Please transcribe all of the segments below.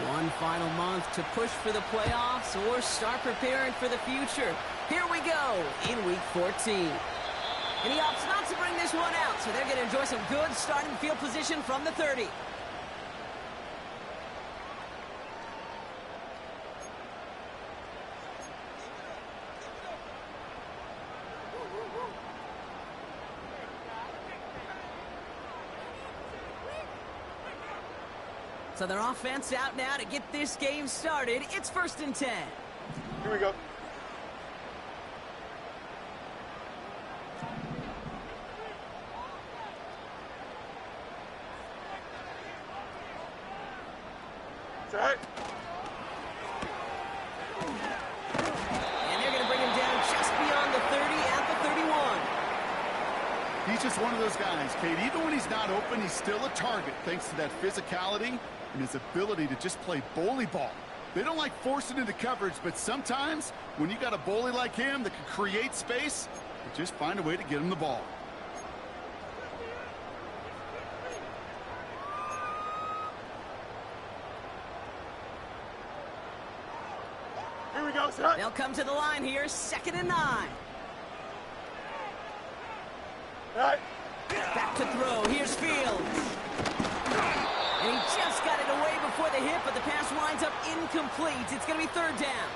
One final month to push for the playoffs or start preparing for the future. Here we go in Week 14. And he opts not to bring this one out, so they're going to enjoy some good starting field position from the 30. So their offense out now to get this game started. It's 1st and 10. Here we go. It's all right. And they're going to bring him down just beyond the 30 at the 31. He's just one of those guys, Kate. Even when he's not open, he's still a target thanks to that physicality and his ability to just play bully ball. They don't like forcing into coverage, but sometimes when you got a bully like him that can create space, you just find a way to get him the ball. Here we go, son. They'll come to the line here, 2nd and 9. All right. Back to throw. Here's Fields. And he just got it away before the hit, but the pass winds up incomplete. It's going to be 3rd down.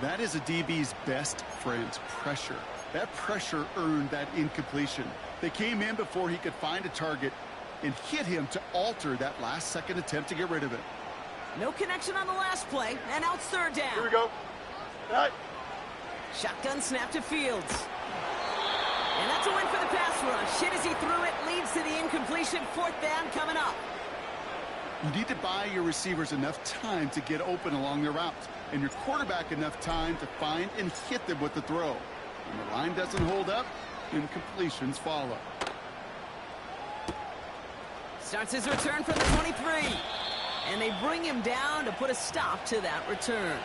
That is a DB's best friend, pressure. That pressure earned that incompletion. They came in before he could find a target and hit him to alter that last-second attempt to get rid of it. No connection on the last play, and now it's 3rd down. Here we go. All right. Shotgun snap to Fields. And that's a win for the pass rush. Hit as he threw it, leads to the incompletion. 4th down coming up. You need to buy your receivers enough time to get open along their routes, and your quarterback enough time to find and hit them with the throw. When the line doesn't hold up, incompletions follow. Starts his return from the 23. And they bring him down to put a stop to that return.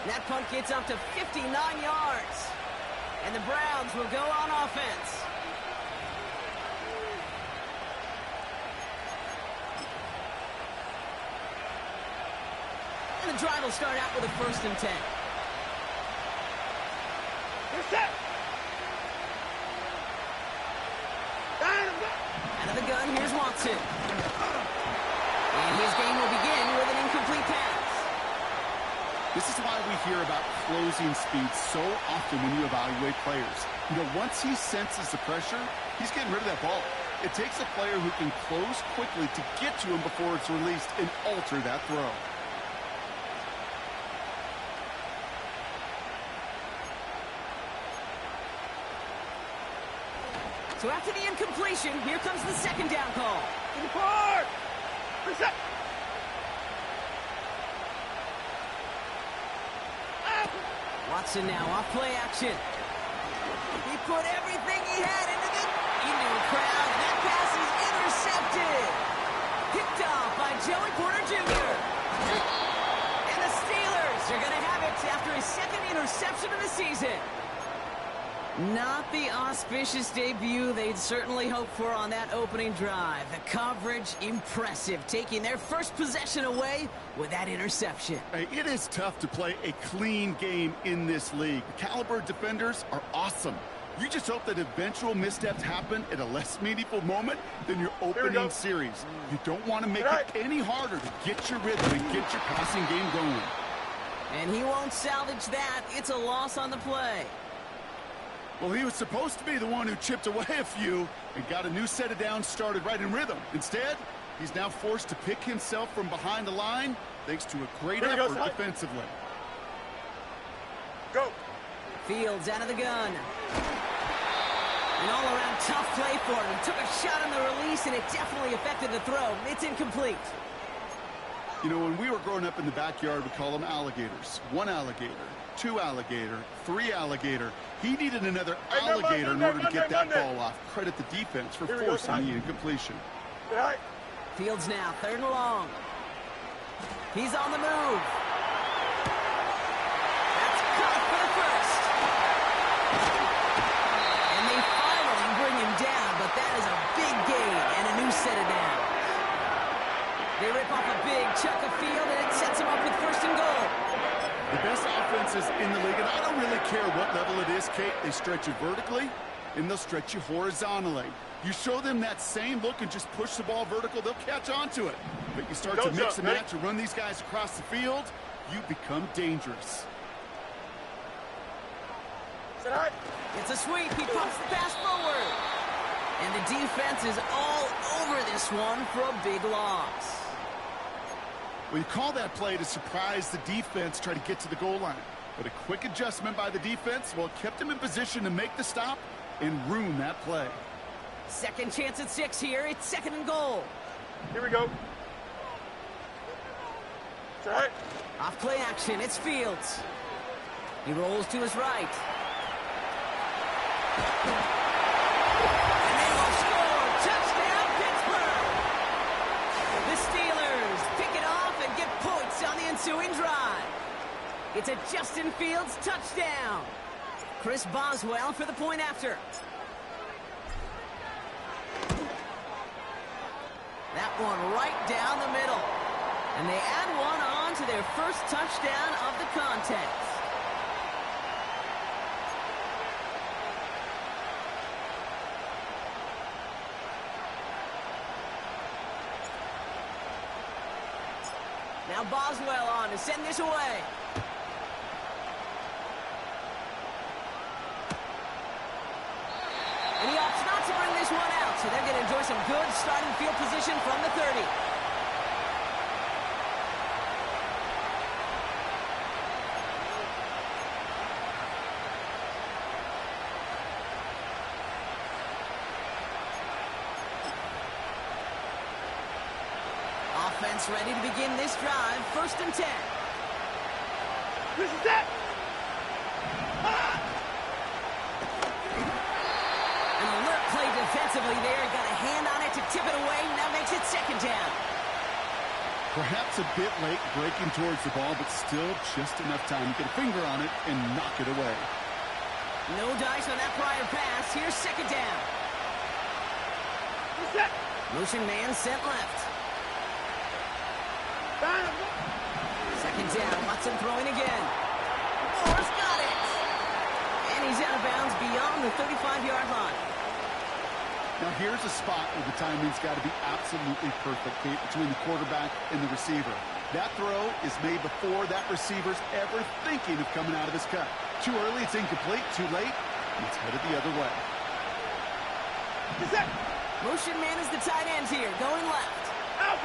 That punt gets up to 59 yards. And the Browns will go on offense. And the drive will start out with a 1st and 10. You're set. Out of the gun, here's Watson. And his game will begin with an incomplete pass. This is why we hear about closing speed so often when you evaluate players. You know, once he senses the pressure, he's getting rid of that ball. It takes a player who can close quickly to get to him before it's released and alter that throw. So after the incompletion, here comes the 2nd down call. In the park. Reset. Watson now off play action. He put everything he had into the crowd. That pass is intercepted. Picked off by Joey Porter Jr. And the Steelers are going to have it after his 2nd interception of the season. Not the auspicious debut they'd certainly hoped for on that opening drive. The coverage, impressive, taking their first possession away with that interception. Hey, it is tough to play a clean game in this league. The caliber defenders are awesome. You just hope that eventual missteps happen at a less meaningful moment than your opening series. You don't want to make it any harder to get your rhythm and get your passing game going. And he won't salvage that. It's a loss on the play. Well, he was supposed to be the one who chipped away a few and got a new set of downs started right in rhythm. Instead, he's now forced to pick himself from behind the line thanks to a great effort defensively. Go. Fields out of the gun. An all-around tough play for him. He took a shot on the release, and it definitely affected the throw. It's incomplete. You know, when we were growing up in the backyard, we call them alligators. 1 alligator, 2 alligator, 3 alligator. He needed another alligator in order to get that ball off. Credit the defense for forcing the incompletion. Fields now, 3rd and long. He's on the move. That's caught for the 1st. And they finally bring him down, but that is a big gain and a new set of downs. They rip off a big what level it is, Kate, they stretch you vertically, and they'll stretch you horizontally. You show them that same look and just push the ball vertical, they'll catch on to it. But you start to mix and match and run these guys across the field, you become dangerous. It's a sweep. He pumps the pass forward. And the defense is all over this one for a big loss. Well, you call that play to surprise the defense, try to get to the goal line. But a quick adjustment by the defense, well, it kept him in position to make the stop and ruin that play. Second chance at 6 here. It's 2nd and goal. Here we go. Set. Off play action. It's Fields. He rolls to his right. And they will score. Touchdown, Pittsburgh. The Steelers pick it off and get points on the ensuing drive. It's a Justin Fields touchdown. Chris Boswell for the point after. That one right down the middle. And they add one on to their first touchdown of the contest. Now Boswell on to send this away. And he opts not to bring this one out, so they're going to enjoy some good starting field position from the 30. Offense ready to begin this drive. 1st and 10. This is it. An alert play defensively there. Got a hand on it to tip it away. Now makes it 2nd down. Perhaps a bit late breaking towards the ball, but still just enough time to get a finger on it and knock it away. No dice on that prior pass. Here's 2nd down. Set. Motion man sent left. 2nd down. Watson throwing again. Moore's got it. And he's out of bounds beyond the 35-yard line. Now here's a spot where the timing's got to be absolutely perfect, Kate, between the quarterback and the receiver. That throw is made before that receiver's ever thinking of coming out of his cut. Too early, it's incomplete. Too late, it's headed the other way. Set. Motion man is the tight end here, going left. Out.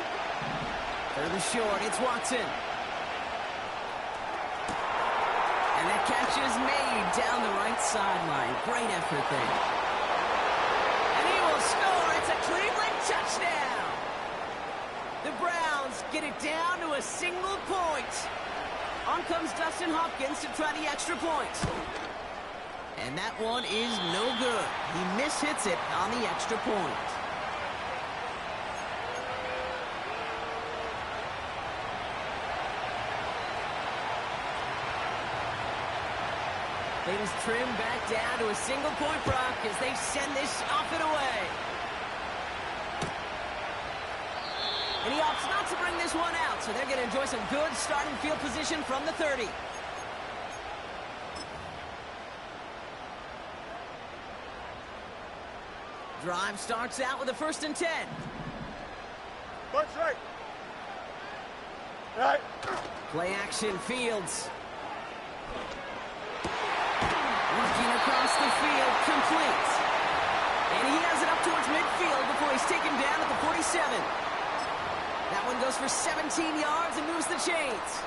3rd and short, it's Watson. And that catch is made down the right sideline. Great effort there. And he will score. It's a Cleveland touchdown. The Browns get it down to a single point. On comes Dustin Hopkins to try the extra point. And that one is no good. He mishits it on the extra point. Things trim back down to a single point, Brock, as they send this off and away. And he opts not to bring this one out, so they're going to enjoy some good starting field position from the 30. Drive starts out with a 1st and 10. Bunch right. Right. Play action, Fields. Working across the field, complete. And he has it up towards midfield before he's taken down at the 47. That one goes for 17 yards and moves the chains.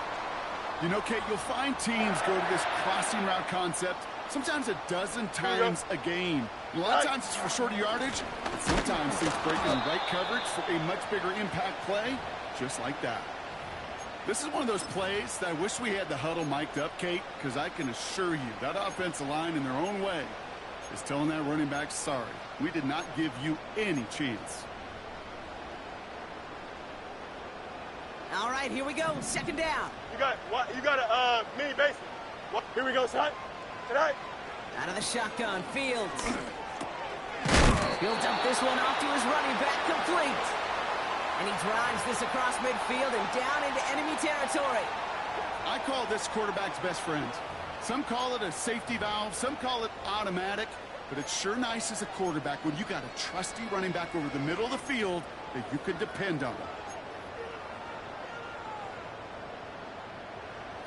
You know, Kate, you'll find teams go to this crossing route concept sometimes a dozen times a game. A lot of times it's for shorter yardage, but sometimes things break in the right coverage for a much bigger impact play, just like that. This is one of those plays that I wish we had the huddle mic'd up, Kate, because I can assure you that offensive line in their own way is telling that running back, sorry, we did not give you any chance. All right, here we go. 2nd down. You got a mini basement. What? Here we go, son. Tonight. Out of the shotgun, Fields. He'll dump this one off to his running back, complete. And he drives this across midfield and down into enemy territory. I call this quarterback's best friend. Some call it a safety valve, some call it automatic, but it's sure nice as a quarterback when you got a trusty running back over the middle of the field that you can depend on.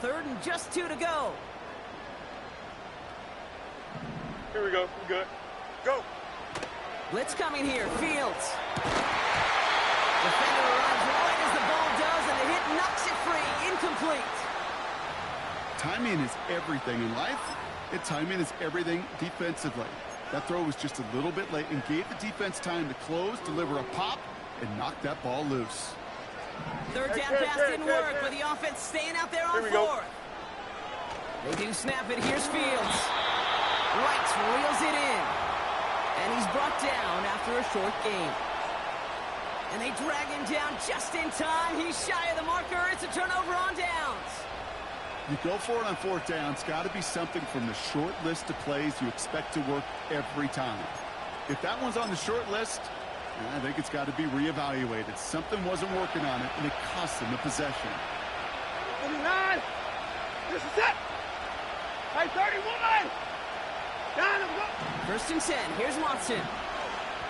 3rd and just 2 to go. Here we go. We good. Go. Blitz coming here. Fields. Defender arrives right as the ball does, and the hit knocks it free. Incomplete. Timing is everything in life, and timing is everything defensively. That throw was just a little bit late and gave the defense time to close, deliver a pop, and knock that ball loose. 3rd down pass didn't work, with the offense staying out there on 4th. They do snap it. Here's Fields. Wright reels it in. And he's brought down after a short game. And they drag him down just in time. He's shy of the marker. It's a turnover on downs. You go for it on 4th down. It's got to be something from the short list of plays you expect to work every time. If that one's on the short list, I think it's got to be reevaluated. Something wasn't working on it, and it cost them the possession. 39. This is it. Hey, 31. Down and go. 1st and 10. Here's Watson.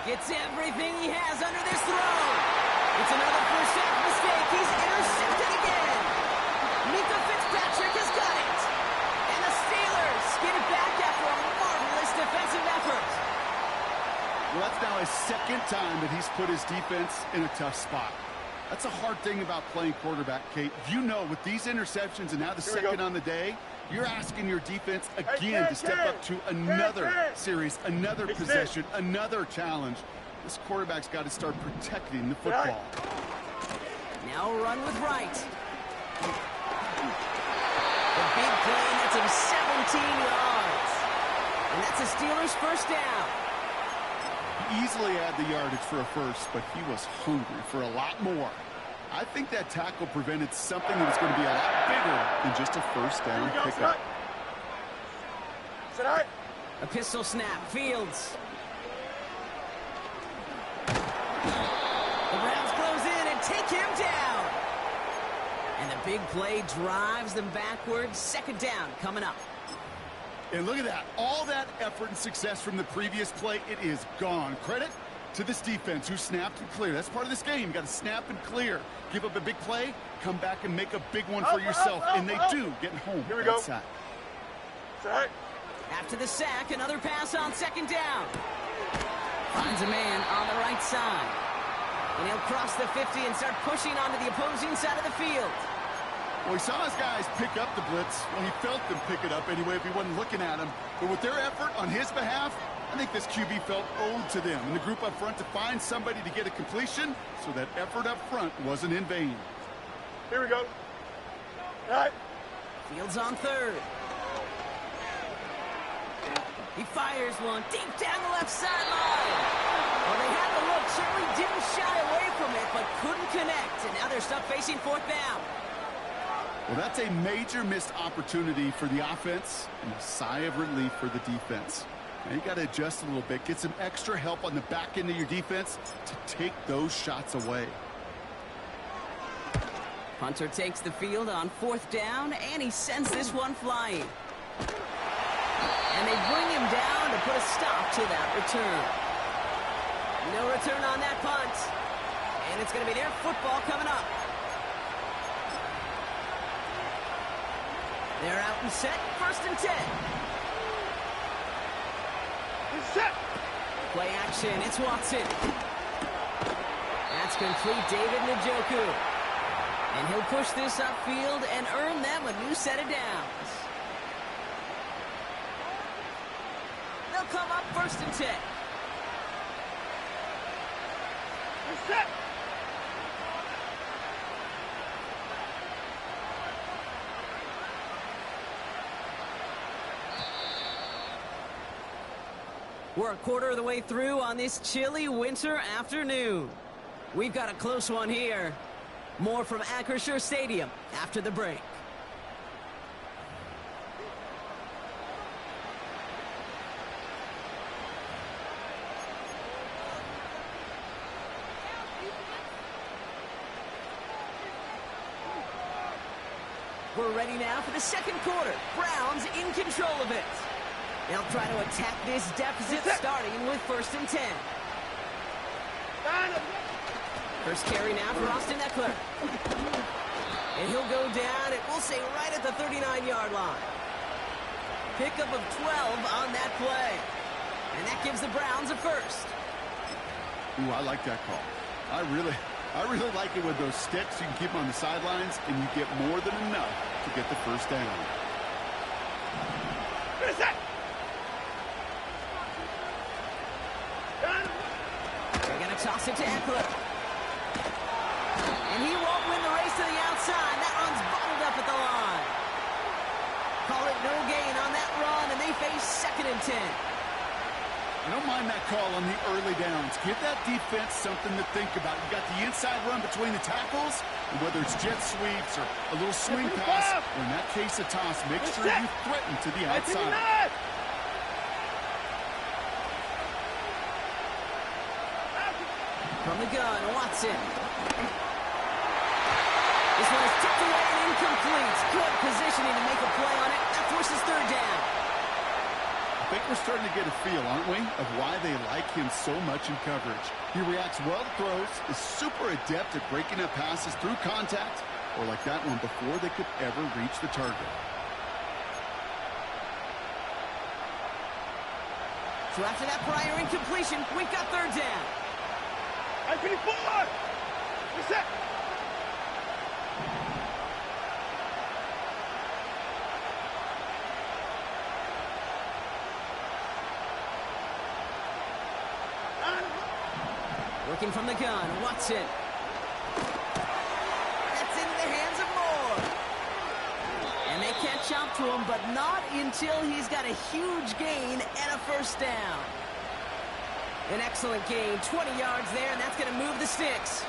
Gets everything he has under this throw. It's another first half mistake. He's intercepted again. Mika Fitzpatrick has got it. And the Steelers get it back after a marvelous defensive effort. Well, that's now his 2nd time that he's put his defense in a tough spot. That's a hard thing about playing quarterback, Kate. You know, with these interceptions and now the 2nd on the day, you're asking your defense again to step up to another series, another possession, another challenge. This quarterback's got to start protecting the football. Now a run with Wright. The big play nets him 17 yards. And that's a Steelers 1st down. He easily had the yardage for a first, but he was hungry for a lot more. I think that tackle prevented something that was going to be a lot bigger than just a 1st down pickup. Sit high. A pistol snap. Fields. The Browns close in and take him down. And the big play drives them backwards. 2nd down coming up. And look at that. All that effort and success from the previous play, it is gone. Credit to this defense who snapped and cleared. That's part of this game. You got to snap and clear. Give up a big play, come back and make a big one for yourself. And they do, getting home. Here we go. Sack. Sit. After the sack, another pass on 2nd down. Finds a man on the right side. And he'll cross the 50 and start pushing onto the opposing side of the field. Well, he saw his guys pick up the blitz. Well, he felt them pick it up anyway if he wasn't looking at him. But with their effort on his behalf, I think this QB felt owed to them and the group up front to find somebody to get a completion, so that effort up front wasn't in vain. Here we go. All right. Fields on 3rd. He fires one deep down the left sideline. Well, they had the look, certainly didn't shy away from it, but couldn't connect. And now they're stuck facing 4th down. Well, that's a major missed opportunity for the offense and a sigh of relief for the defense. Now you got to adjust a little bit, get some extra help on the back end of your defense to take those shots away. Hunter takes the field on 4th down, and he sends this one flying. And they bring him down to put a stop to that return. No return on that punt. And it's going to be their football coming up. They're out and set. 1st and 10. Set. Play action. It's Watson. That's complete. David Njoku. And he'll push this upfield and earn them a new set of downs. They'll come up 1st and 10. Set. We're a quarter of the way through on this chilly winter afternoon. We've got a close one here. More from Acrisure Stadium after the break. We're ready now for the second quarter. Browns in control of it. They'll try to attack this deficit starting with 1st and 10. First carry now for Austin Eckler. And he'll go down, and we'll say right at the 39-yard line. Pickup of 12 on that play. And that gives the Browns a first. Ooh, I like that call. I really like it with those sticks. You can keep them on the sidelines, and you get more than enough to get the first down. They're going to toss it to Eckler. And he won't win the race to the outside. That run's bottled up at the line. Call it no gain on that run, and they face 2nd and 10. I don't mind that call on the early downs. Give that defense something to think about. You got the inside run between the tackles, and whether it's jet sweeps or a little swing pass, or in that case a toss, make sure you threaten to the outside. From the gun, Watson. This one is tipped away and incomplete. Good positioning to make a play on it. That forces 3rd down. I think we're starting to get a feel, aren't we, of why they like him so much in coverage. He reacts well to throws, is super adept at breaking up passes through contact, or like that one before they could ever reach the target. So after that prior incompletion, we've got 3rd down. I finish forward! Reset! Working from the gun, Watson. That's into the hands of Moore. And they catch up to him, but not until he's got a huge gain and a 1st down. An excellent gain, 20 yards there, and that's going to move the sticks.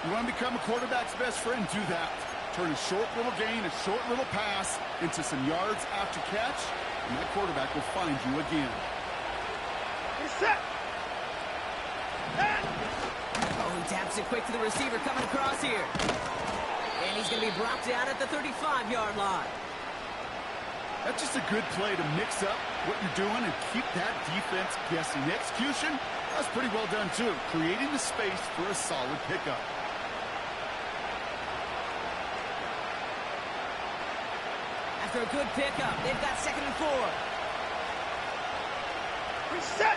You want to become a quarterback's best friend, do that. Turn a short little gain, a short little pass into some yards after catch, and that quarterback will find you again. Reset! Oh, he taps it quick to the receiver coming across here. And he's going to be brought down at the 35-yard line. That's just a good play to mix up what you're doing and keep that defense guessing. The execution, that's pretty well done, too. Creating the space for a solid pickup. After a good pickup, they've got 2nd and 4. Reset!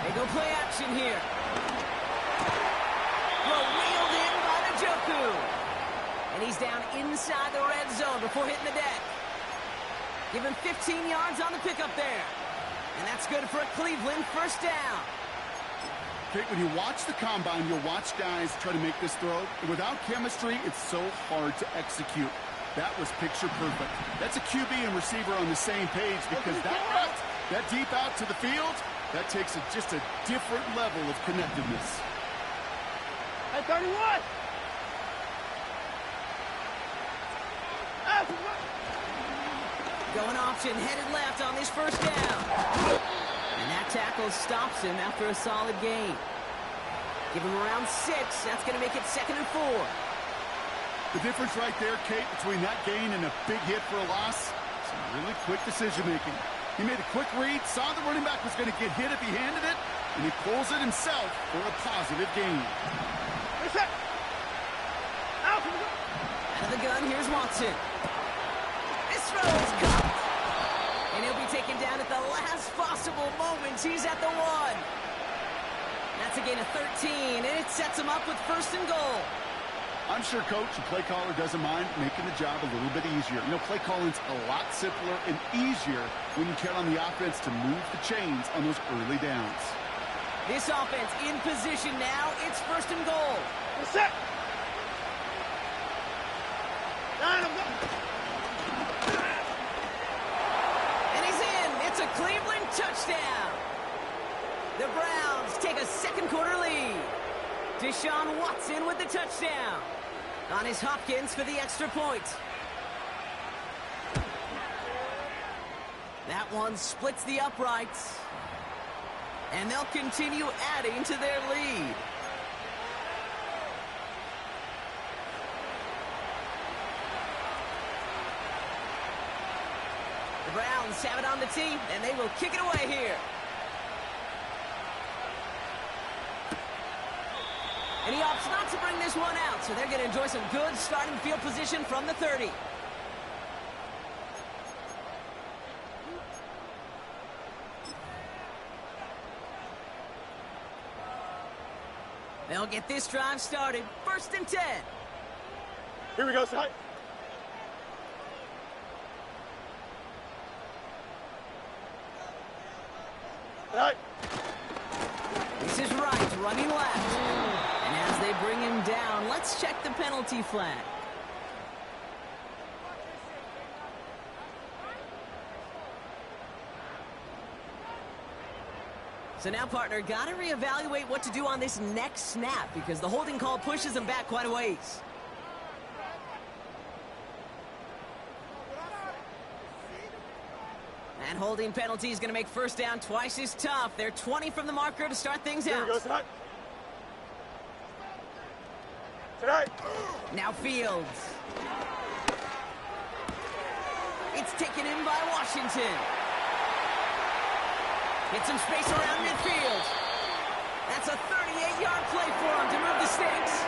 They go play action here. Well, reeled in by Njoku. And he's down inside the red zone before hitting the deck. Give him 15 yards on the pickup there. And that's good for a Cleveland 1st down. Okay, when you watch the combine, you'll watch guys try to make this throw. Without chemistry, it's so hard to execute. That was picture perfect. That's a QB and receiver on the same page because that route, that deep out to the field, that takes just a different level of connectedness. At 31! Going option, headed left on this 1st down. And that tackle stops him after a solid gain. Give him around 6. That's going to make it 2nd and 4. The difference right there, Kate, between that gain and a big hit for a loss, some really quick decision-making. He made a quick read, saw the running back was going to get hit if he handed it, and he pulls it himself for a positive gain. Reset! Out of the gun, here's Watson. This throw is caught. And he'll be taken down at the last possible moment. He's at the 1. That's a gain of 13, and it sets him up with 1st and goal. I'm sure Coach, the play caller, doesn't mind making the job a little bit easier. You know, play calling's a lot simpler and easier when you count on the offense to move the chains on those early downs. This offense in position now. It's 1st and goal. Reset! And he's in. It's a Cleveland touchdown. The Browns take a 2nd quarter lead. Deshaun Watson with the touchdown. On his Hopkins for the extra point. That one splits the uprights. And they'll continue adding to their lead. The Browns have it on the tee, and they will kick it away here. And he opts not to bring this one out, so they're going to enjoy some good starting field position from the 30. They'll get this drive started. 1st and 10. Here we go, Side. Side. This is right, running left. And as they bring him down, let's check the penalty flag. So now, partner, got to reevaluate what to do on this next snap because the holding call pushes him back quite a ways. And holding penalty is going to make 1st down twice as tough. They're 20 from the marker to start things out. Here we go, Side. Tonight. Now Fields. It's taken in by Washington. Get some space around midfield. That's a 38-yard play for him to move the stakes.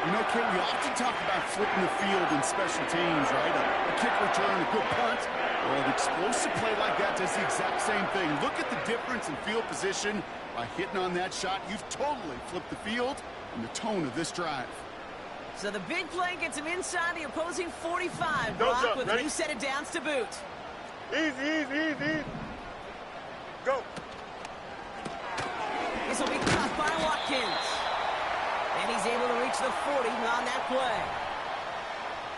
You know, Kate, we often talk about flipping the field in special teams, right? A kick return, a good punt. Well, an explosive play like that does the exact same thing. Look at the difference in field position. By hitting on that shot, you've totally flipped the field and the tone of this drive. So the big play gets him inside the opposing 45, Don't Brock, jump, with ready? a new set of downs to boot. Easy, easy, easy. Go. This will be caught by Watkins. And he's able to reach the 40 on that play.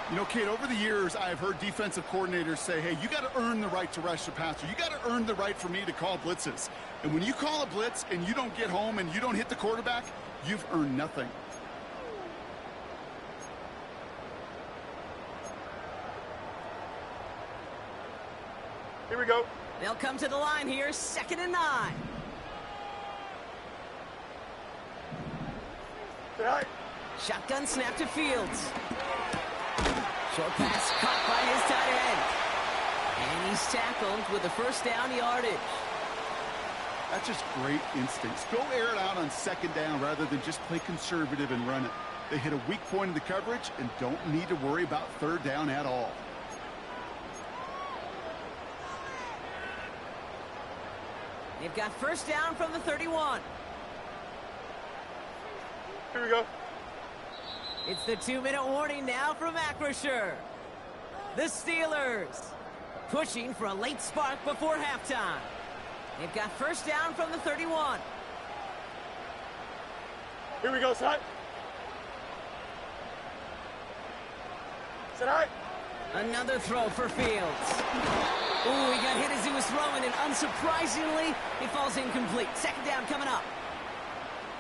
You know, Kate, over the years, I've heard defensive coordinators say, hey, you got to earn the right to rush the passer. You got to earn the right for me to call blitzes. And when you call a blitz and you don't get home and you don't hit the quarterback, you've earned nothing. Here we go. They'll come to the line here, 2nd and 9. Tonight. Shotgun snap to Fields. Short pass caught by his tight end. And he's tackled with a 1st down yardage. That's just great instincts. Go air it out on 2nd down rather than just play conservative and run it. They hit a weak point in the coverage and don't need to worry about 3rd down at all. They've got 1st down from the 31. Here we go. It's the 2-minute warning now from Acrisure. The Steelers pushing for a late spark before halftime. They've got 1st down from the 31. Here we go, Side. Tonight. Another throw for Fields. Ooh, he got hit as he was throwing, and unsurprisingly, he falls incomplete. 2nd down coming up.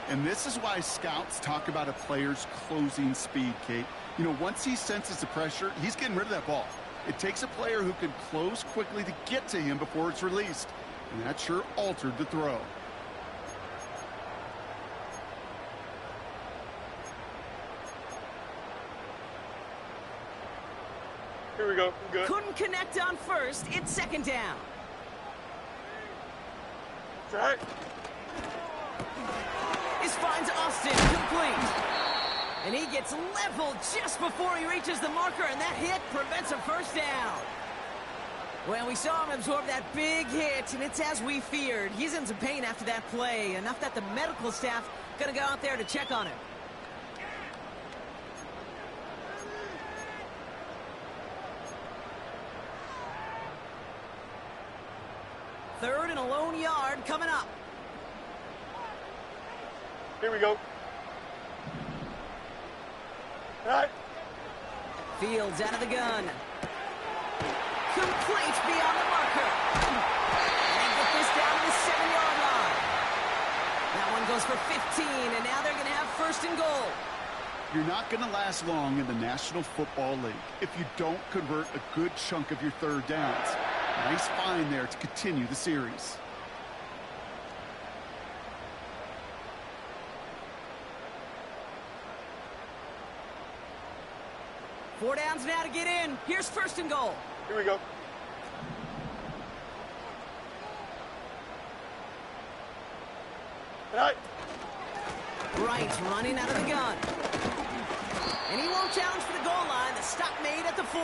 And this is why scouts talk about a player's closing speed, Kate. You know, once he senses the pressure, he's getting rid of that ball. It takes a player who can close quickly to get to him before it's released. And that sure altered the throw. Here we go. Good. Couldn't connect on 1st. It's 2nd down. Tonight. This finds Austin complete. And he gets leveled just before he reaches the marker, and that hit prevents a 1st down. Well, we saw him absorb that big hit, and it's as we feared. He's in some pain after that play, enough that the medical staff going to go out there to check on him. Third and a lone yard coming up. Here we go. Tonight. Fields out of the gun. Complete beyond the marker. And get this down to the 7-yard line. That one goes for 15, and now they're going to have 1st and goal. You're not going to last long in the National Football League if you don't convert a good chunk of your 3rd downs. Nice find there to continue the series. Four downs now to get in. Here's 1st and goal. Here we go. Tonight. Wright's running out of the gun. And he won't challenge for the goal line. The stop made at the 4.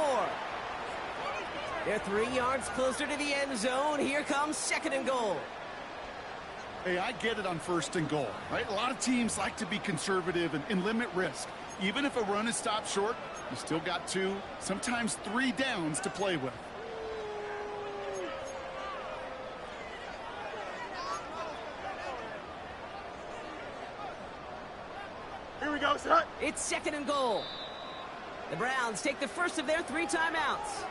They're 3 yards closer to the end zone. Here comes 2nd and goal. Hey, I get it on 1st and goal, right? A lot of teams like to be conservative and limit risk. Even if a run is stopped short, you still got 2, sometimes 3 downs to play with. Here we go, son. It's 2nd and goal. The Browns take the first of their 3 timeouts.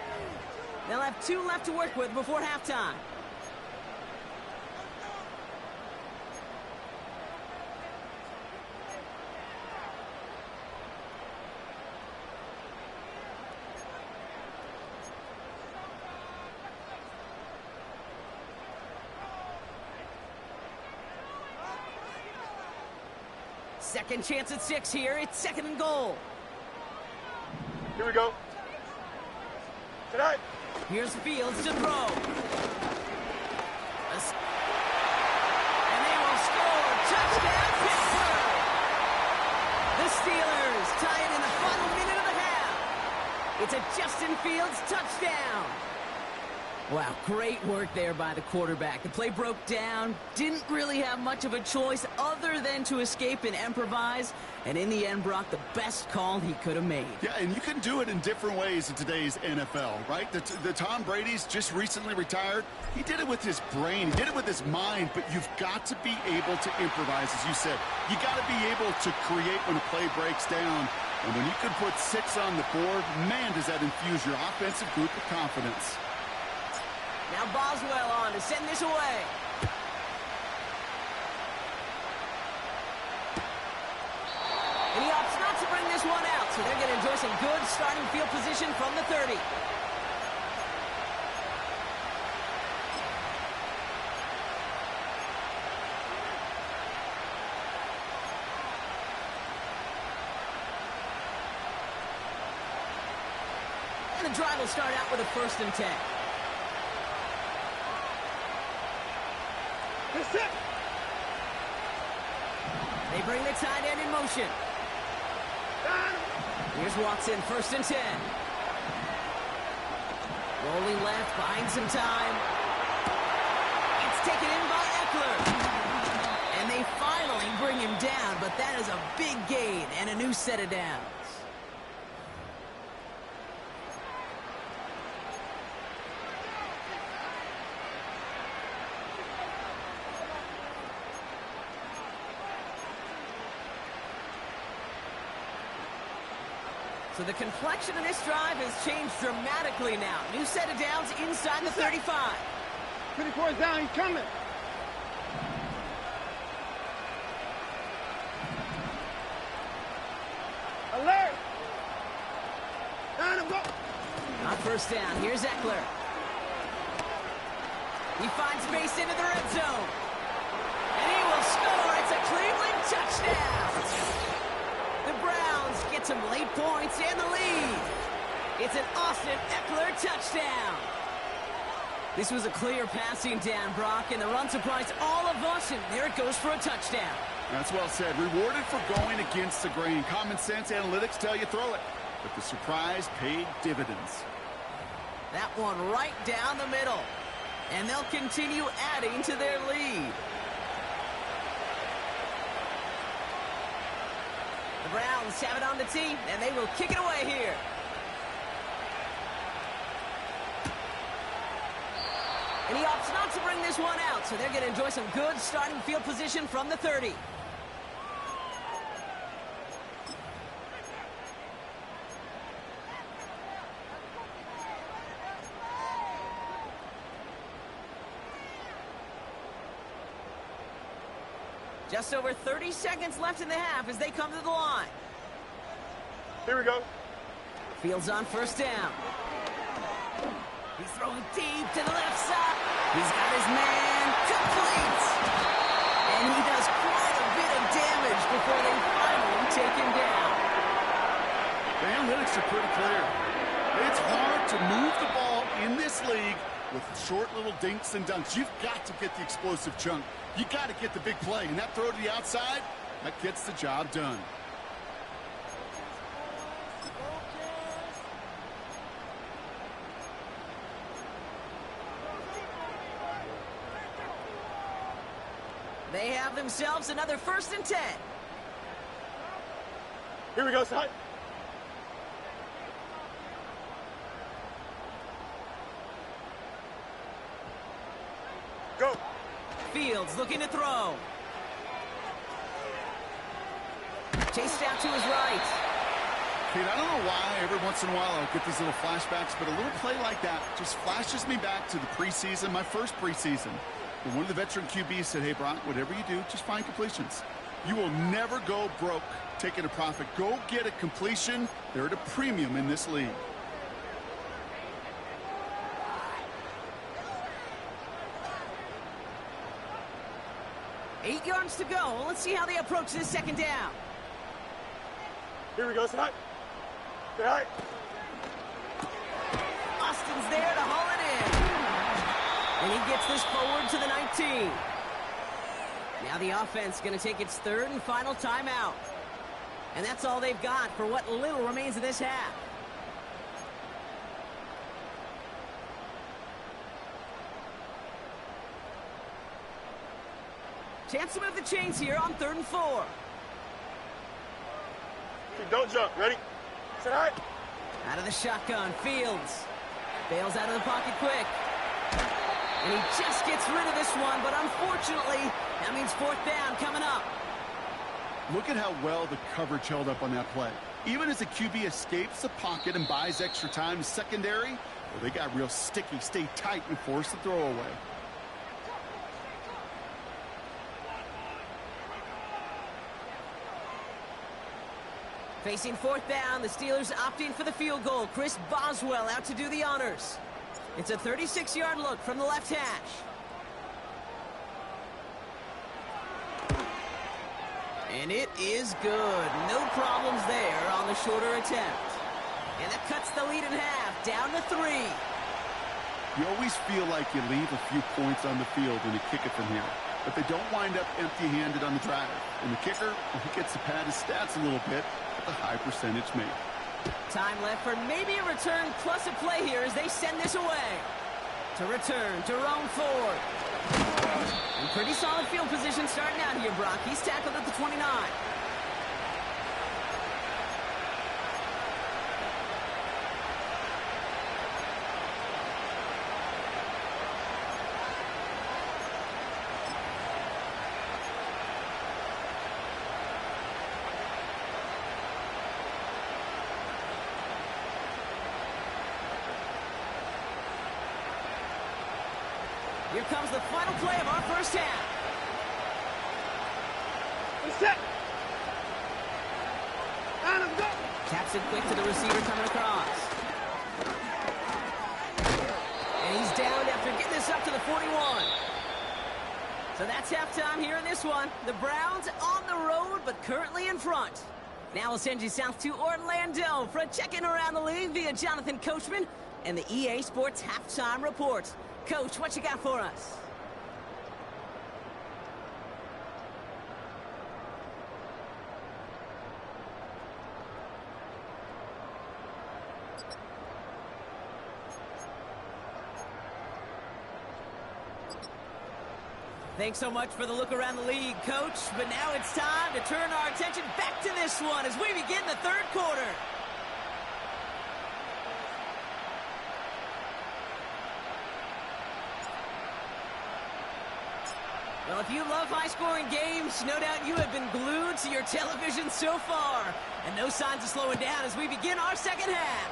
They'll have 2 left to work with before halftime. Second chance at 6 here. It's 2nd and goal. Here we go. Tonight. Here's Fields to throw. And they will score. Touchdown, Pittsburgh! The Steelers tie it in the final minute of the half. It's a Justin Fields touchdown. Wow, great work there by the quarterback. The play broke down, didn't really have much of a choice other than to escape and improvise, and in the end, Brock, the best call he could have made. Yeah, and you can do it in different ways in today's NFL, right? The Tom Brady's just recently retired. He did it with his brain. He did it with his mind, but you've got to be able to improvise, as you said. You got to be able to create when a play breaks down. And when you can put 6 on the board, man, does that infuse your offensive group with confidence. Now Boswell on to send this away. And he opts not to bring this one out, so they're going to enjoy some good starting field position from the 30. And the drive will start out with a 1st and 10. They bring the tight end in motion. Here's Watson, 1st and 10. Rolling left, buying some time. It's taken in by Eckler. And they finally bring him down, but that is a big gain and a new set of downs. So the complexion of this drive has changed dramatically now. New set of downs inside the 35. 24 is down, he's coming. Alert! Down him, go! On 1st down, here's Eckler. He finds space into the red zone. And he will score. It's a Cleveland touchdown. The Browns get some late points and the lead. It's an Austin Eckler touchdown. This was a clear passing down, Brock, and the run surprised all of us, and there it goes for a touchdown. That's well said. Rewarded for going against the grain. Common sense analytics tell you throw it, but the surprise paid dividends. That one right down the middle, and they'll continue adding to their lead. The Browns have it on the tee, and they will kick it away here. And he opts not to bring this one out, so they're going to enjoy some good starting field position from the 30. Just over 30 seconds left in the half as they come to the line. Here we go. Fields on 1st down. He's throwing deep to the left side. He's got his man complete. And he does quite a bit of damage before they finally take him down. The analytics are pretty clear. It's hard to move the ball in this league with short little dinks and dunks. You've got to get the explosive chunk. You got to get the big play. And that throw to the outside, that gets the job done. They have themselves another 1st and 10. Here we go, son. Go. Fields looking to throw. Chased out to his right. Kate, I don't know why every once in a while I'll get these little flashbacks, but a little play like that just flashes me back to the preseason, my first preseason. And one of the veteran QBs said, hey, Brock, whatever you do, just find completions. You will never go broke taking a profit. Go get a completion. They're at a premium in this league. Eight yards to go. Let's see how they approach this 2nd down. Here we go, son. All right. Austin's there to haul it in. And he gets this forward to the 19. Now the offense going to take its 3rd and final timeout. And that's all they've got for what little remains of this half. Chance to move the chains here on 3rd and 4. Don't jump. Ready? Set high. Out of the shotgun, Fields. Bails out of the pocket quick. And he just gets rid of this one, but unfortunately, that means 4th down coming up. Look at how well the coverage held up on that play. Even as the QB escapes the pocket and buys extra time, secondary, well, they got real sticky, stay tight, and force the throw away. Facing 4th down, the Steelers opting for the field goal. Chris Boswell out to do the honors. It's a 36-yard look from the left hash. And it is good. No problems there on the shorter attempt. And that cuts the lead in half, down to 3. You always feel like you leave a few points on the field when you kick it from here. But they don't wind up empty-handed on the drive. And the kicker, well, he gets to pad his stats a little bit with a high percentage made. Time left for maybe a return plus a play here as they send this away. To return, Jerome Ford. And pretty solid field position starting out here, Brock. He's tackled at the 29. Here comes the final play of our first half. Set. And let's go. Taps it quick to the receiver coming across. And he's down after getting this up to the 41. So that's halftime here in this one. The Browns on the road, but currently in front. Now we'll send you south to Orlando for a check-in around the league via Jonathan Coachman and the EA Sports Halftime Report. Coach, what you got for us? Thanks so much for the look around the league, Coach. But now it's time to turn our attention back to this one as we begin the 3rd quarter. Well, if you love high-scoring games, no doubt you have been glued to your television so far. And no signs of slowing down as we begin our 2nd half.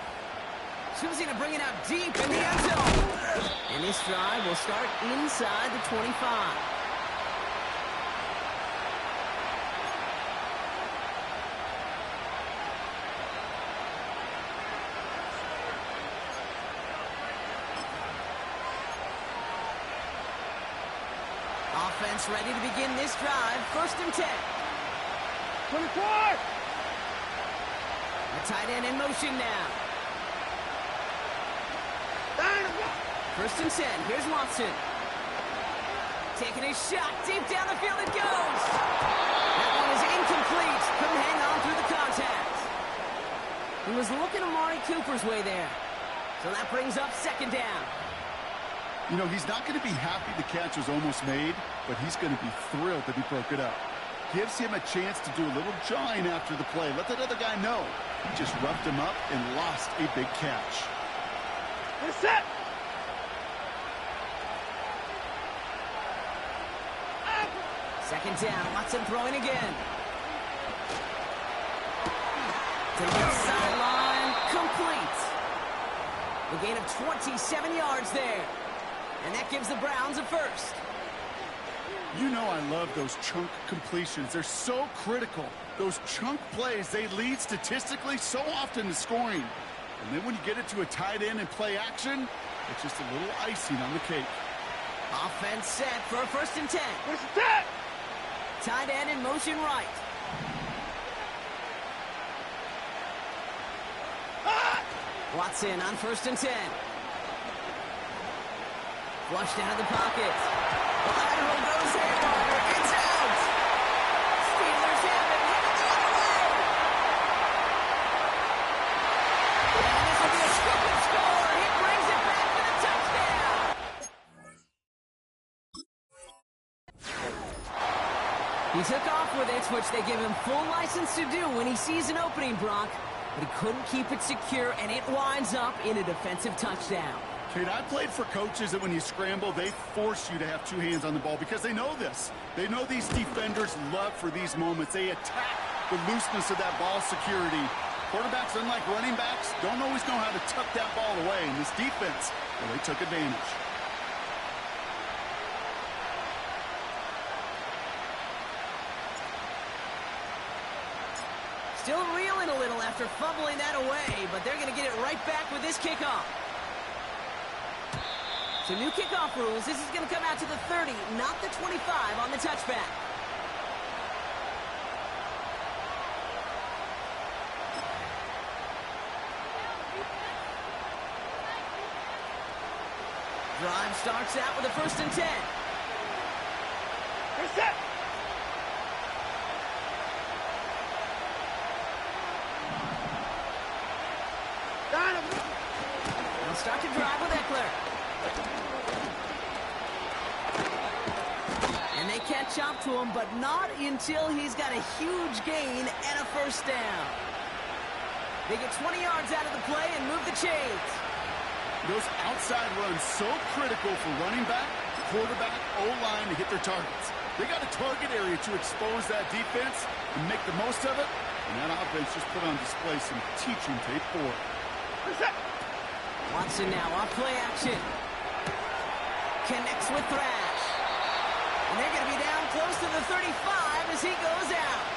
Choosing to bring it out deep in the end zone. And this drive will start inside the 25. Offense ready to begin this drive. 1st and 10. 24. The tight end in motion now. First and 10. Here's Watson. Taking a shot. Deep down the field it goes. That one is incomplete. Couldn't hang on through the contact. He was looking Amari Cooper's way there. So that brings up second down. You know, he's not going to be happy the catch was almost made, but he's going to be thrilled that he broke it up. Gives him a chance to do a little jawing after the play. Let that other guy know. He just roughed him up and lost a big catch. Get set. Second down. Watson throwing again. To the left sideline. Complete. A gain of 27 yards there. And that gives the Browns a first. You know I love those chunk completions. They're so critical. Those chunk plays, they lead statistically so often to scoring. And then when you get it to a tight end and play action, it's just a little icing on the cake. Offense set for a first and 10. First and 10. Tight end in motion right. Watson on first and 10. Flushed out of the pocket. Lateral goes haywire. It's out. Steelers have it. Headed the other way. And this will be a scoop score. He brings it back for the touchdown. He took off with it, which they give him full license to do when he sees an opening, Brock. But he couldn't keep it secure, and it winds up in a defensive touchdown. Kate, I played for coaches that when you scramble, they force you to have two hands on the ball because they know this. They know these defenders love for these moments. They attack the looseness of that ball security. Quarterbacks, unlike running backs, don't always know how to tuck that ball away. In this defense, well, they took advantage. Still reeling a little after fumbling that away, but they're going to get it right back with this kickoff. So new kickoff rules. This is going to come out to the 30, not the 25 on the touchback. Drive starts out with a first and 10. Get set. They'll start to drive with Eckler. And they catch up to him, but not until he's got a huge gain and a first down. They get 20 yards out of the play and move the chains. Those outside runs so critical for running back, quarterback, O-line to hit their targets. They got a target area to expose that defense and make the most of it. And that offense just put on display some teaching tape for it. Watson now off play action. Connects with Thrash. And they're going to be down close to the 35 as he goes out.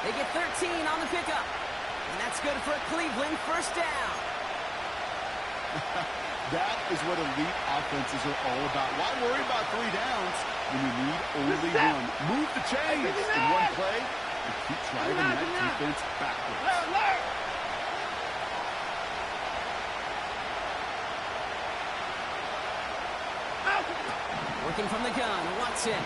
They get 13 on the pickup. And that's good for a Cleveland first down. That is what elite offenses are all about. Why worry about 3 downs when you need only one? Move the chains in one play and keep driving that defense backwards. Working from the gun, Watson.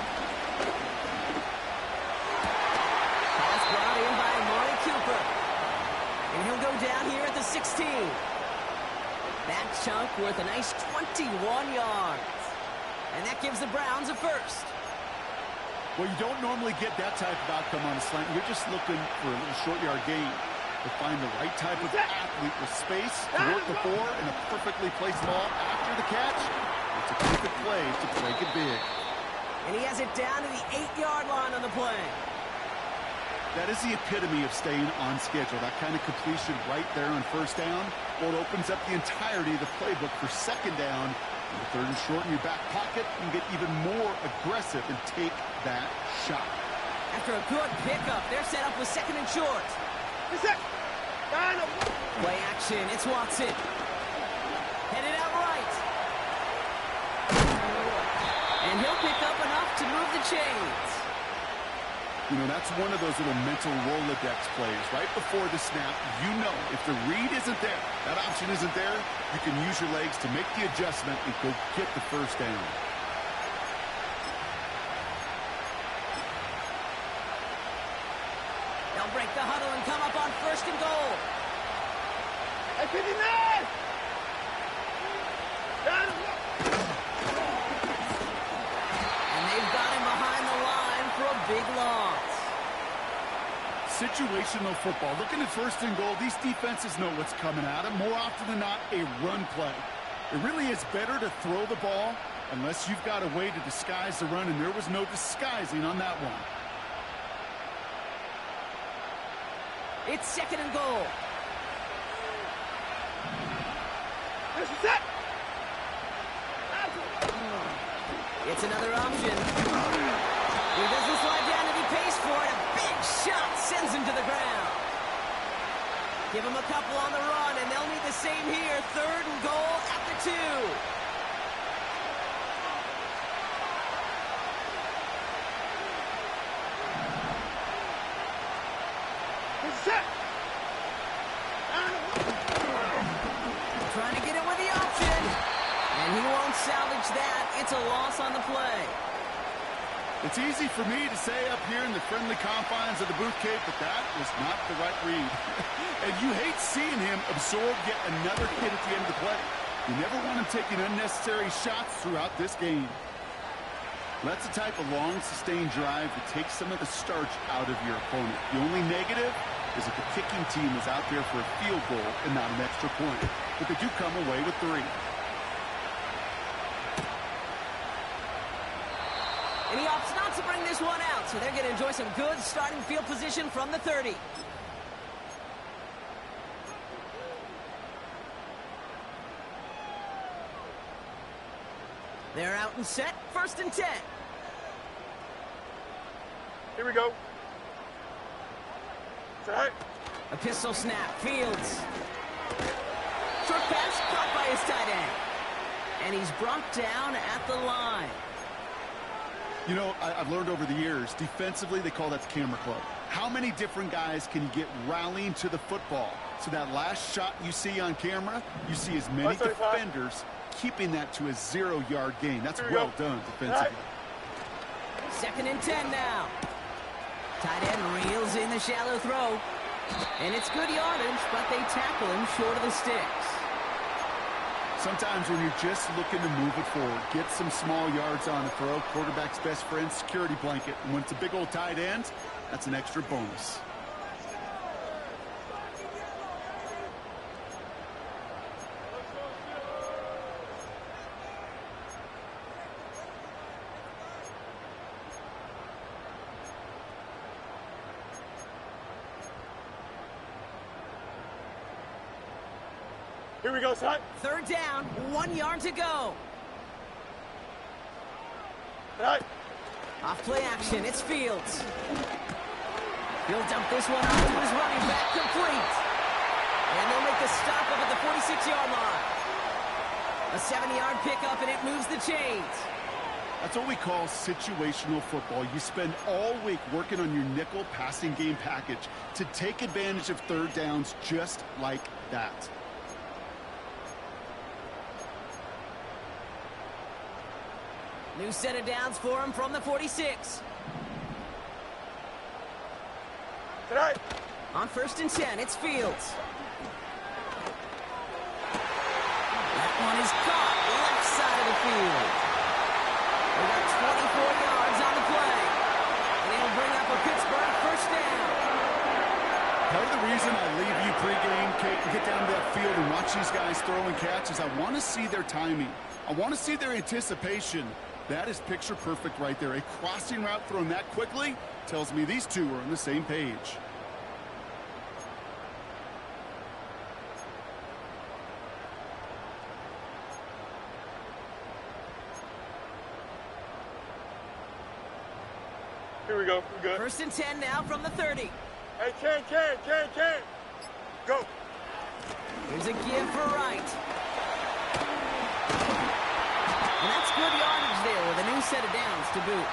Pass brought in by Amari Cooper. And he'll go down here at the 16. That chunk worth a nice 21 yards. And that gives the Browns a first. Well, you don't normally get that type of outcome on a slant. You're just looking for a little short yard gain. To find the right type of athlete with space to work before and a perfectly placed ball after the catch. It's a perfect play to break it big. And he has it down to the 8-yard line on the play. That is the epitome of staying on schedule. That kind of completion right there on first down. Well, it opens up the entirety of the playbook for second down. And the third and short in your back pocket, you can get even more aggressive and take that shot. After a good pickup, they're set up with second and short. Play action, it's Watson. Headed out right. And he'll pick up enough to move the chains. You know, that's one of those little mental Rolodex plays. Right before the snap, you know if the read isn't there, that option isn't there, you can use your legs to make the adjustment and go get the first down. They'll break the huddle and come up on 1st and goal. Hey, 59! And they've got him behind the line for a big loss. Situational football. Looking at 1st and goal, these defenses know what's coming at them. More often than not, a run play. It really is better to throw the ball unless you've got a way to disguise the run, and there was no disguising on that one. It's 2nd and goal. This is it! It's another option. He doesn't slide down and he pays for it. A big shot sends him to the ground. Give him a couple on the run, and they'll need the same here. 3rd and goal at the 2. This is it! Trying to get it with the option. And he won't salvage that. It's a loss on the play. It's easy for me to say up here in the friendly confines of the booth cave, but that was not the right read. And you hate seeing him absorb yet another hit at the end of the play. You never want him taking unnecessary shots throughout this game. That's the type of long, sustained drive that takes some of the starch out of your opponent. The only negative is that the kicking team is out there for a field goal and not an extra point. But they do come away with 3. And he opts not to bring this one out, so they're going to enjoy some good starting field position from the 30. They're out and set. 1st and 10. Here we go. Set. A pistol snap. Fields. Short pass caught by his tight end. And he's brought down at the line. You know, I've learned over the years, defensively, they call that the camera club. How many different guys can you get rallying to the football? So that last shot you see on camera, you see as many defenders keeping that to a 0-yard gain. That's well done defensively. 2nd and 10 now. Tight end reels in the shallow throw. And it's good yardage, but they tackle him short of the sticks. Sometimes when you're just looking to move it forward, get some small yards on the throw, quarterback's best friend, security blanket. And when it's a big old tight end, that's an extra bonus. Here we go, son. 3rd down, 1 yard to go. Right. Off play action, it's Fields. He'll dump this one off to his running back, complete. And they'll make the stop up at the 46-yard line. A 70-yard pickup, and it moves the chains. That's what we call situational football. You spend all week working on your nickel passing game package to take advantage of 3rd downs just like that. New set of downs for him from the 46. Tonight. On 1st and 10, it's Fields. That one is caught left side of the field. They got 24 yards on the play. And it'll bring up a Pittsburgh 1st down. Part of the reason I leave you pregame, Kate, and get down to that field and watch these guys throw and catch is I want to see their timing. I want to see their anticipation. That is picture perfect right there. A crossing route thrown that quickly tells me these two are on the same page. Here we go. We're good. 1st and 10 now from the 30. Hey, Ken. Go. Here's a give for Wright. And that's good yardage there with a new set of downs to boot.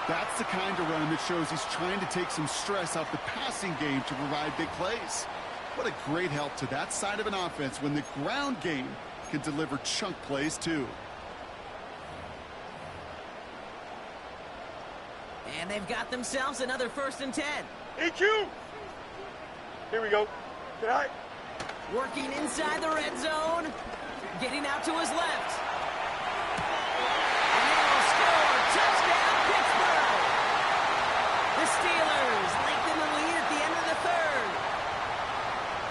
That's the kind of run that shows he's trying to take some stress off the passing game to provide big plays. What a great help to that side of an offense when the ground game can deliver chunk plays too. And they've got themselves another 1st and 10. EQ! Here we go. Good night. Working inside the red zone. Getting out to his left. And they'll score. Touchdown, Pittsburgh! The Steelers lengthen the lead at the end of the 3rd.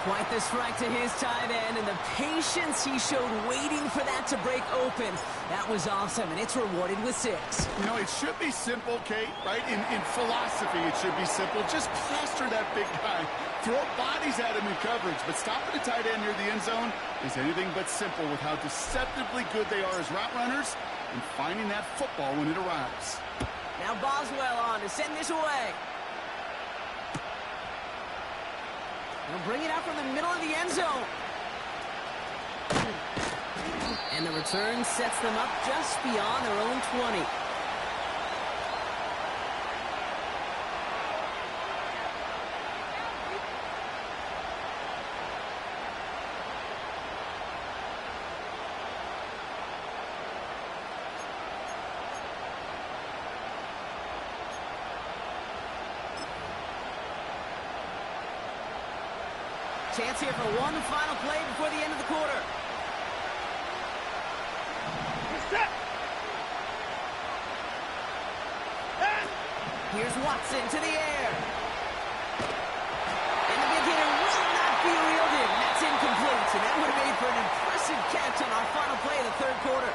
Quite the strike to his tight end, and the patience he showed waiting for that to break open. That was awesome, and it's rewarded with 6. You know, it should be simple, Kate, right? In philosophy, it should be simple. Just plaster that big guy. Throw bodies at him in coverage, but stopping a tight end near the end zone is anything but simple with how deceptively good they are as route runners and finding that football when it arrives. Now Boswell on to send this away. They'll bring it out from the middle of the end zone. And the return sets them up just beyond their own 20. Chance here for one final play before the end of the quarter. Here's Watson to the air. And the big hitter will not be reeled in. That's incomplete. And that would have made for an impressive catch on our final play of the 3rd quarter.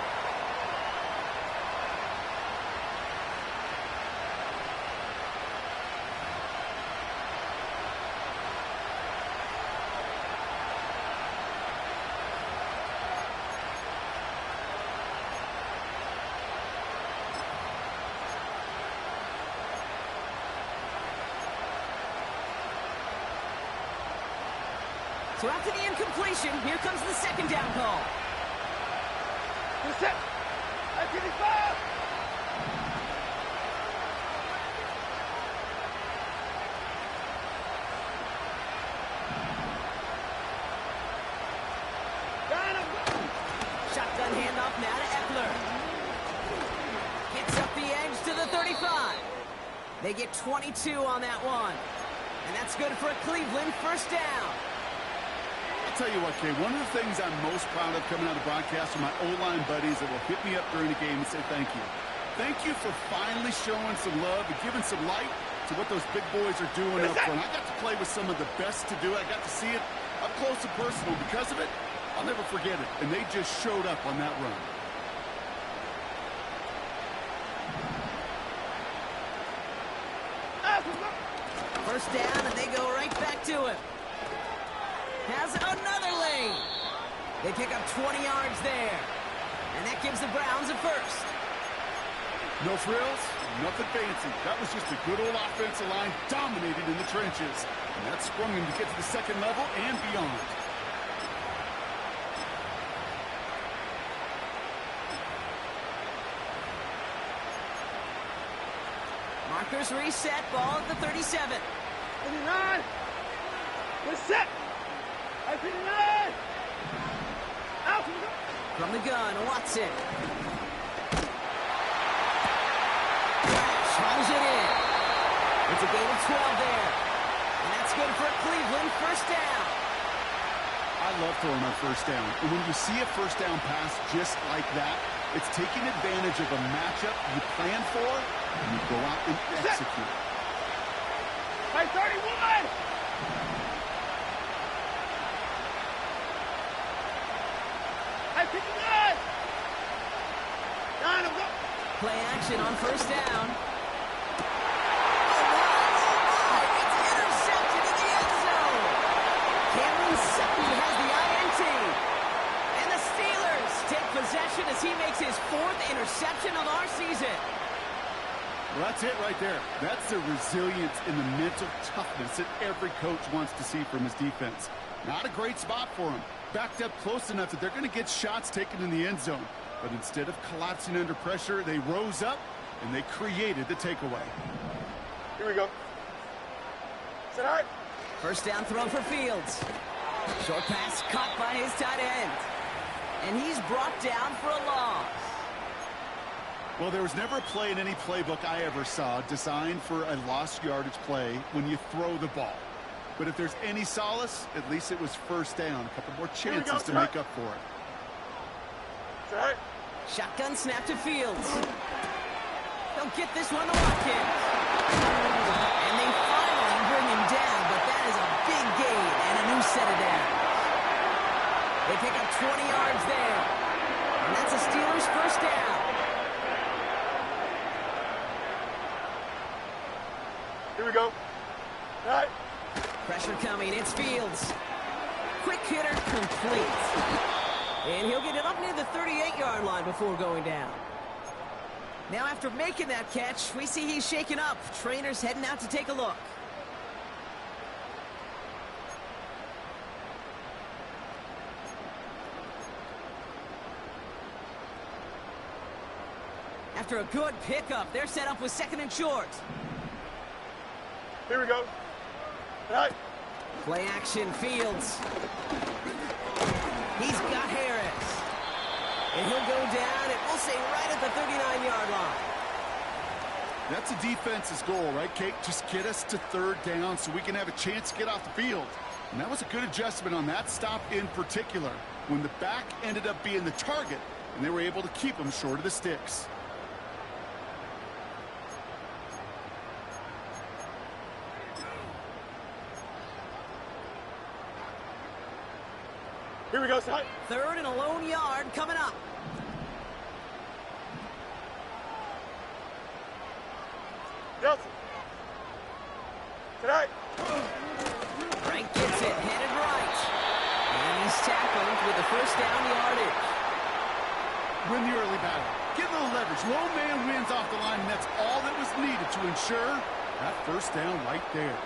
So after the incompletion, here comes the 2nd down call. Set. I get it back. Shotgun handoff now to Eckler. Gets up the edge to the 35. They get 22 on that one. And that's good for a Cleveland 1st down. I'll tell you what, Kay, one of the things I'm most proud of coming out of broadcast are my O-line buddies that will hit me up during the game and say thank you. Thank you for finally showing some love and giving some light to what those big boys are doing up front. I got to play with some of the best to do it. I got to see it up close and personal. Because of it, I'll never forget it. And they just showed up on that run. First down, and they go right back to him. Has another lane. They pick up 20 yards there. And that gives the Browns a 1st. No frills, nothing fancy. That was just a good old offensive line dominated in the trenches. And that sprung him to get to the 2nd level and beyond. Markers reset, ball at the 37. 29. We're set. I 59. Out. From the gun, Watson. Hauls it in. It's a gain of 12 there. And that's good for a Cleveland 1st down. I love throwing on 1st down. And when you see a 1st down pass just like that, it's taking advantage of a matchup you plan for, and you go out and execute. By 31. I 59. 9 of them. Play action on 1st down. It's intercepted in the end zone. Cameron Sutton has the INT. And the Steelers take possession as he makes his 4th interception of our season. Well, that's it right there. That's the resilience and the mental toughness that every coach wants to see from his defense. Not a great spot for him. Backed up close enough that they're going to get shots taken in the end zone. But instead of collapsing under pressure, they rose up and they created the takeaway. Here we go. Set high. First down throw for Fields. Short pass caught by his tight end. And he's brought down for a loss. Well, there was never a play in any playbook I ever saw designed for a lost yardage play when you throw the ball. But if there's any solace, at least it was first down. A couple more chances to make up for it. Set high. Shotgun snap to Fields. They'll get this one to Watkins. And they finally bring him down, but that is a big gain and a new set of downs. They pick up 20 yards there. And that's a Steelers first down. Here we go. All right. Pressure coming. It's Fields. Quick hitter complete. And he'll get it up near the 38-yard line before going down. Now after making that catch, we see he's shaken up. Trainer's heading out to take a look. After a good pickup, they're set up with second and short. Here we go. All right. Play action, Fields. He's got Harris. And he'll go down, and we'll say right at the 39-yard line. That's a defense's goal, right, Kate? Just get us to third down so we can have a chance to get off the field. And that was a good adjustment on that stop in particular, when the back ended up being the target, and they were able to keep him short of the sticks. Here we go, son. Third and a lone yard coming up. Nelson. Tonight. Frank gets it, headed right. And he's tackled with the first down yardage. Win the early battle. Get a little leverage. Low man wins off the line, and that's all that was needed to ensure that first down right there.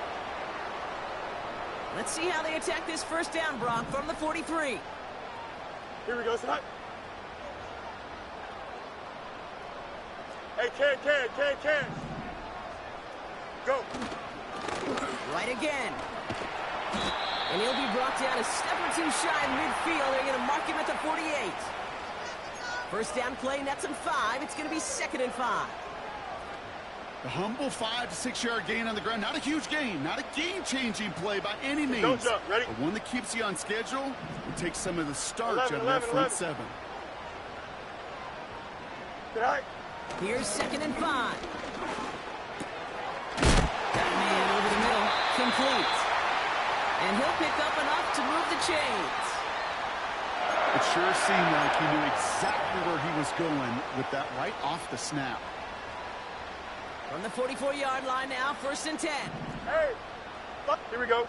Let's see how they attack this first down, Brock, from the 43. Here we go, son. Hey, can. Go. Right again. And he'll be brought down a step or two shy of midfield. They're going to mark him at the 48. First down play, nets him 5. It's going to be 2nd and 5. A humble 5 to 6 yard gain on the ground. Not a huge gain, not a game-changing play by any means. Don't jump, ready? But one that keeps you on schedule and takes some of the starch 11, out of that front 11. 7. Tonight. Here's 2nd and 5. That man over the middle, complete. And he'll pick up enough to move the chains. It sure seemed like he knew exactly where he was going with that right off the snap. From the 44-yard line now, 1st and 10. Hey. Look, here we go.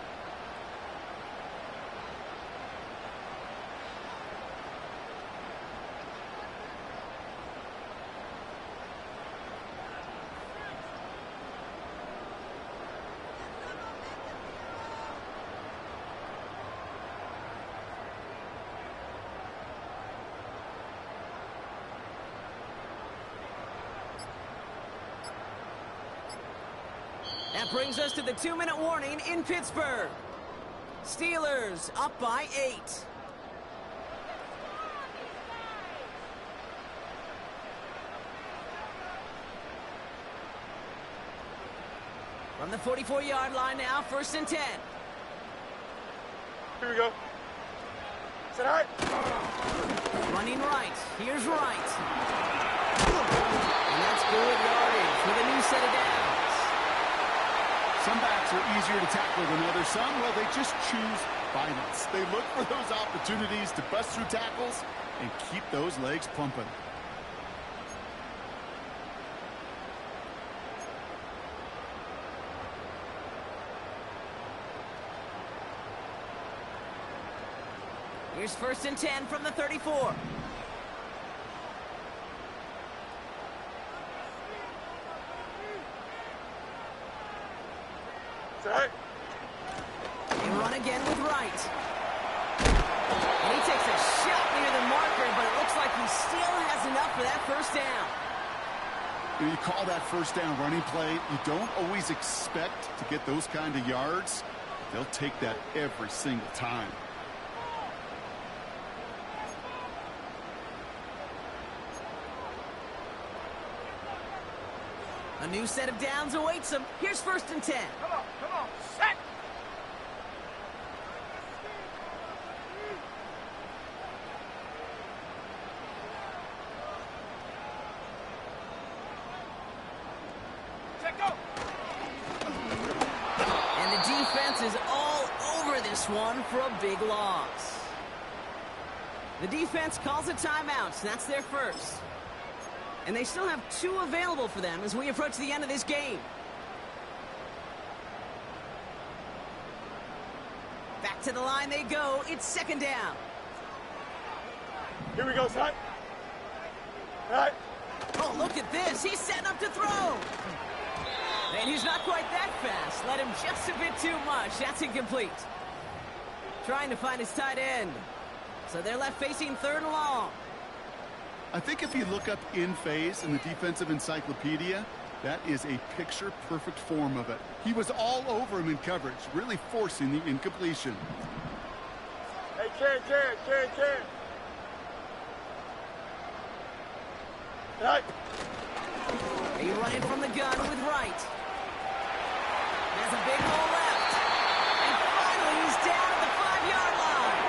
That brings us to the 2-minute warning in Pittsburgh. Steelers up by 8. From the 44-yard line now, 1st and 10. Here we go. Set high. Running right. Here's Wright. And that's good yardage with a new set of downs. Some backs are easier to tackle than others. Some, well, they just choose violence. They look for those opportunities to bust through tackles and keep those legs pumping. Here's 1st and 10 from the 34. Set. They run again with Wright. And he takes a shot near the marker, but it looks like he still has enough for that first down. You call that first down running play. You don't always expect to get those kind of yards. They'll take that every single time. A new set of downs awaits them. Here's 1st and 10. Come on, set! Set, go! And the defense is all over this one for a big loss. The defense calls a timeout. That's their first. And they still have 2 available for them as we approach the end of this game. Back to the line they go. It's 2nd down. Here we go, son. All right. Oh, look at this. He's setting up to throw. And he's not quite that fast. Let him just a bit too much. That's incomplete. Trying to find his tight end. So they're left facing 3rd and long. I think if you look up in phase in the defensive encyclopedia, that is a picture-perfect form of it. He was all over him in coverage, really forcing the incompletion. Hey, Ken. All right. He running from the gun with right. There's a big hole left. And finally, he's down at the 5-yard line.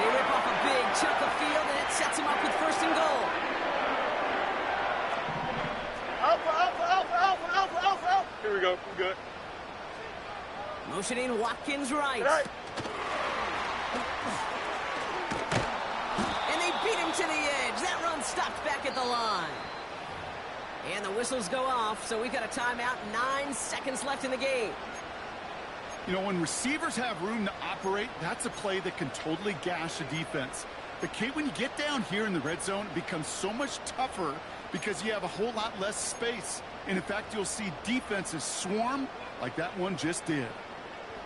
They rip off a big chunk of field, and it sets him up with 1st and goal. Alpha. Here we go. We're good. Motioning Watkins right. All right. And they beat him to the edge. That run stopped back at the line. And the whistles go off, so we got a timeout. 9 seconds left in the game. You know, when receivers have room to operate, that's a play that can totally gash a defense. But, Kate, when you get down here in the red zone, it becomes so much tougher because you have a whole lot less space. And, in fact, you'll see defenses swarm like that one just did.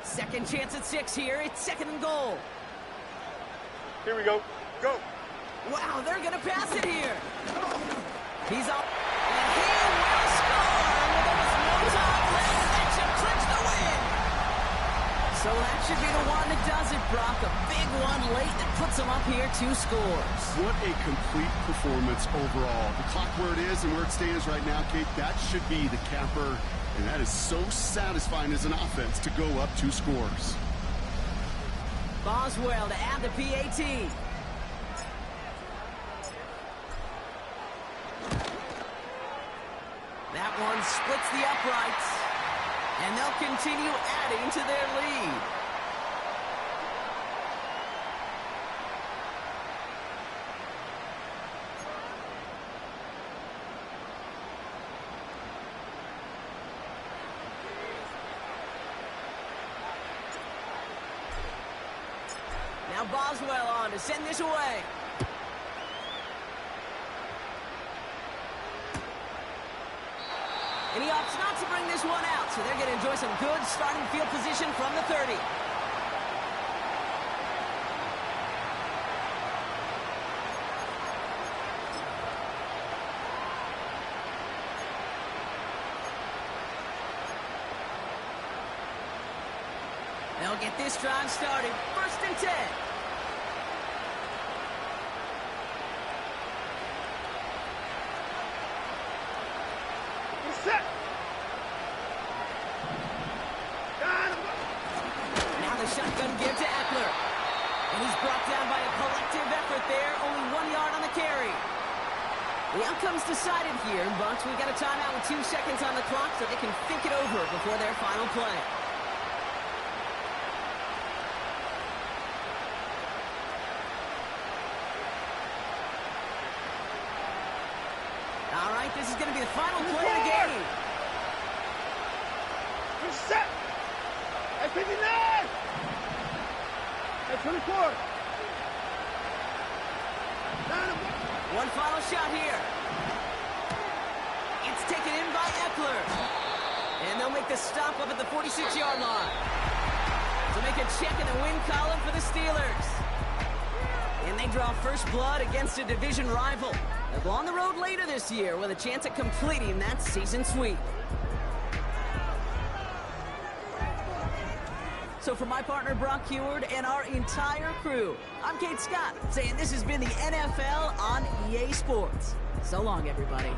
Second chance at 6 here. It's 2nd and goal. Here we go. Go. Wow, they're going to pass it here. He's up. And he will score. There was no time left. That should clinch the win. So that should be the one that does it, Brock. A big one late that puts them up here 2 scores. What a complete performance overall. The clock where it is and where it stands right now, Kate, that should be the capper. And that is so satisfying as an offense to go up 2 scores. Boswell to add the PAT. That one splits the uprights. And they'll continue adding to their lead. Now Boswell on to send this away. And he opts not to bring this one out, so they're going to enjoy some good starting field position from the 30. They'll get this drive started. 1st and 10. Set. Now the shotgun give to Eckler. And he's brought down by a collective effort there. Only 1 yard on the carry. The outcome's decided here, but we got a timeout with 2 seconds on the clock so they can think it over before their final play. All right, this is going to be the final play of the game. Set. At 59. At 24. One final shot here. It's taken in by Eckler. And they'll make the stop up at the 46-yard line. To make a check in the win column for the Steelers. And they They draw first blood against a division rival. They'll go on the road later this year with a chance at completing that season sweep. So for my partner Brock Heward and our entire crew, I'm Kate Scott saying this has been the NFL on EA Sports. So long, everybody.